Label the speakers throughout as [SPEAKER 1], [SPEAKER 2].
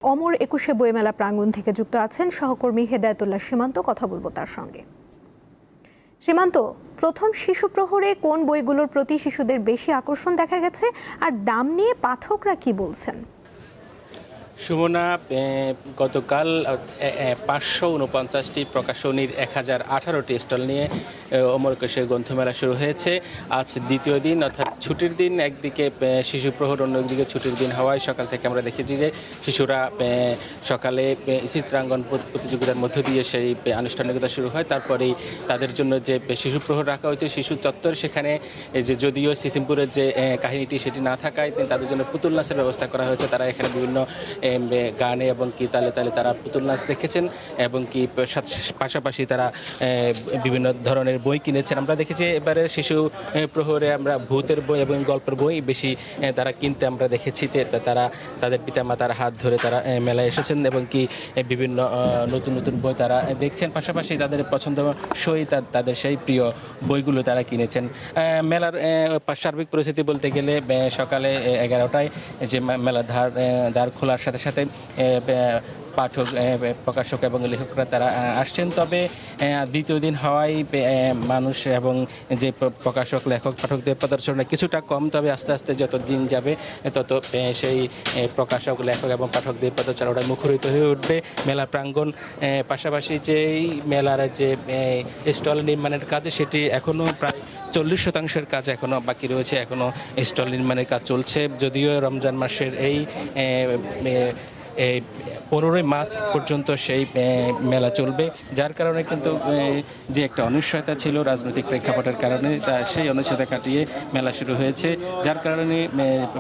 [SPEAKER 1] অমর ২১শে বইমেলা প্রাঙ্গণ থেকে যুক্ত আছেন সহকর্মী হেদায়েতুল্লাহ সীমান্ত। কথা বলবো তার সঙ্গে। সীমান্ত, প্রথম শিশু প্রহরে কোন বইগুলোর প্রতি শিশুদের বেশি আকর্ষণ দেখা গেছে, আর দাম নিয়ে পাঠকরা কি বলছেন?
[SPEAKER 2] সুমনা, গতকাল ৫৪৯টি প্রকাশনীর ১,০১৮টি স্টল নিয়ে অমর ২১শে গ্রন্থমেলা শুরু হয়েছে। আজ দ্বিতীয় দিন, অর্থাৎ ছুটির দিন। একদিকে শিশু প্রহর, অন্যদিকে ছুটির দিন হওয়ায় সকাল থেকে আমরা দেখেছি যে শিশুরা সকালে চিত্রাঙ্কন প্রতিযোগিতার মধ্য দিয়ে সেই আনুষ্ঠানিকতা শুরু হয়। তারপরেই তাদের জন্য যে শিশু প্রহর রাখা হয়েছে শিশু চত্বর, সেখানে যে যদিও সিসিমপুরের যে কাহিনীটি সেটি না থাকায় তাদের জন্য পুতুল নাচের ব্যবস্থা করা হয়েছে। তারা এখানে বিভিন্ন গানে এবং কি তালে তালে তারা পুতুল নাচ দেখেছেন এবং কি পাশাপাশি তারা বিভিন্ন ধরনের বই কিনেছেন। আমরা দেখেছি এবারে শিশু প্রহরে আমরা ভূতের বই এবং গল্পের বই বেশি তারা কিনতে আমরা দেখেছি, যে তারা তাদের পিতামাতার হাত ধরে তারা মেলায় এসেছেন এবং কি বিভিন্ন নতুন নতুন বই তারা দেখছেন। পাশাপাশি তাদের পছন্দসই তাদের সেই প্রিয় বইগুলো তারা কিনেছেন। মেলার সার্বিক পরিস্থিতি বলতে গেলে সকালে 11টায় যে মেলার দ্বার খোলার সাথে সাথে পাঠক, প্রকাশক এবং লেখকরা তারা আসছেন। তবে দ্বিতীয় দিন হওয়ায় মানুষ এবং যে প্রকাশক, লেখক, পাঠকদের প্রদর্শনে কিছুটা কম। তবে আস্তে আস্তে যত দিন যাবে তত সেই প্রকাশক, লেখক এবং পাঠকদের পদচারণায় মুখরিত হয়ে উঠবে মেলা প্রাঙ্গণ। পাশাপাশি যেই মেলার যে স্টল নির্মাণের কাজ, সেটি এখনও প্রায় 40% কাজ এখনও বাকি রয়েছে। এখনও স্টল নির্মাণের কাজ চলছে। যদিও রমজান মাসের এই 15ই মার্চ পর্যন্ত সেই মেলা চলবে, যার কারণে কিন্তু যে একটা অনিশ্চয়তা ছিল রাজনৈতিক প্রেক্ষাপটের কারণে, সেই অনিশ্চয়তা কাটিয়ে মেলা শুরু হয়েছে। যার কারণে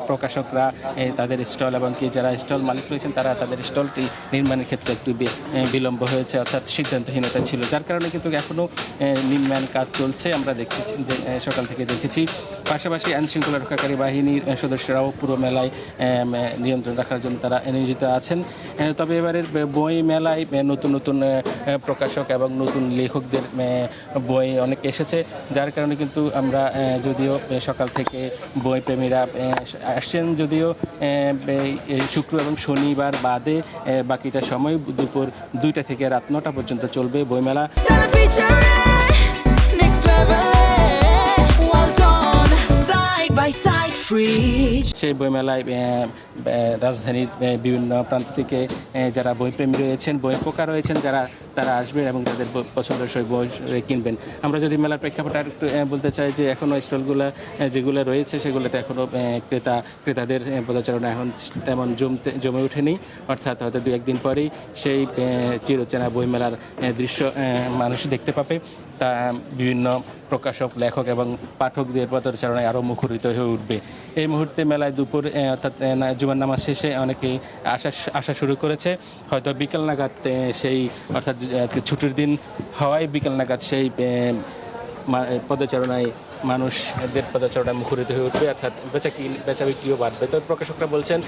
[SPEAKER 2] প্রকাশকরা তাদের স্টল এবং কি যারা স্টল মালিক রয়েছেন তারা তাদের স্টলটি নির্মাণের ক্ষেত্রে একটু বিলম্ব হয়েছে, অর্থাৎ সিদ্ধান্তহীনতা ছিল। যার কারণে কিন্তু এখনও নির্মাণ কাজ চলছে, আমরা দেখেছি, সকাল থেকে দেখেছি। পাশাপাশি আইনশৃঙ্খলা রক্ষাকারী বাহিনীর সদস্যরাও পুরো মেলায় নিয়ন্ত্রণ রাখার জন্য তারা নিয়োজিত আছেন। তবে এবারের বই মেলায় নতুন নতুন প্রকাশক এবং নতুন লেখকদের বই অনেক এসেছে, যার কারণে কিন্তু আমরা যদিও সকাল থেকে বই প্রেমীরা আসছেন, যদিও শুক্র এবং শনিবার বাদে বাকিটা সময় দুপুর 2টা থেকে রাত 9টা পর্যন্ত চলবে বইমেলা। সেই বইমেলায় রাজধানীর বিভিন্ন প্রান্ত থেকে যারা বইপ্রেমী রয়েছেন, বই পোকা রয়েছেন, তারা আসবেন এবং তাদের পছন্দের বই কিনবেন। আমরা যদি মেলার প্রেক্ষাপটে একটু বলতে চাই যে এখনও স্টলগুলো যেগুলো রয়েছে সেগুলোতে এখনও ক্রেতাদের পদচারণা এখন তেমন জমে ওঠেনি, অর্থাৎ হয়তো 2-1 দিন পরেই সেই চিরচেনা বইমেলার দৃশ্য মানুষ দেখতে পাবে। তা বিভিন্ন প্রকাশক, লেখক এবং পাঠকদের পদচারণায় আরও মুখরিত হয়ে উঠবে। এই মুহূর্তে মেলায় দুপুর, অর্থাৎ জুমার নামাজ শেষে অনেকেই আসা শুরু করেছে। হয়তো বিকেল নাগাদ সেই, অর্থাৎ ছুটির দিন হওয়ায় বিকেল নাগাদ সেই পদচারণায় মানুষদের পদচারণায় মুখরিত হয়ে উঠবে, অর্থাৎ বেচা বিক্রিও বাড়বে। তো প্রকাশকরা বলছেন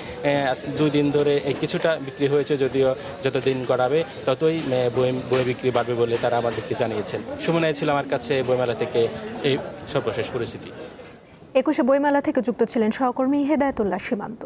[SPEAKER 2] 2 দিন ধরে কিছুটা বিক্রি হয়েছে, যদিও যত দিন গড়াবে ততই বই বিক্রি বাড়বে বলে তারা আমাদেরকে জানিয়েছেন। সুমনায় ছিল আমার কাছে বইমেলা থেকে এই সর্বশেষ পরিস্থিতি।
[SPEAKER 1] ২১শে বইমেলা থেকে যুক্ত ছিলেন সহকর্মী হেদায়েতুল্লাহ সীমান্ত।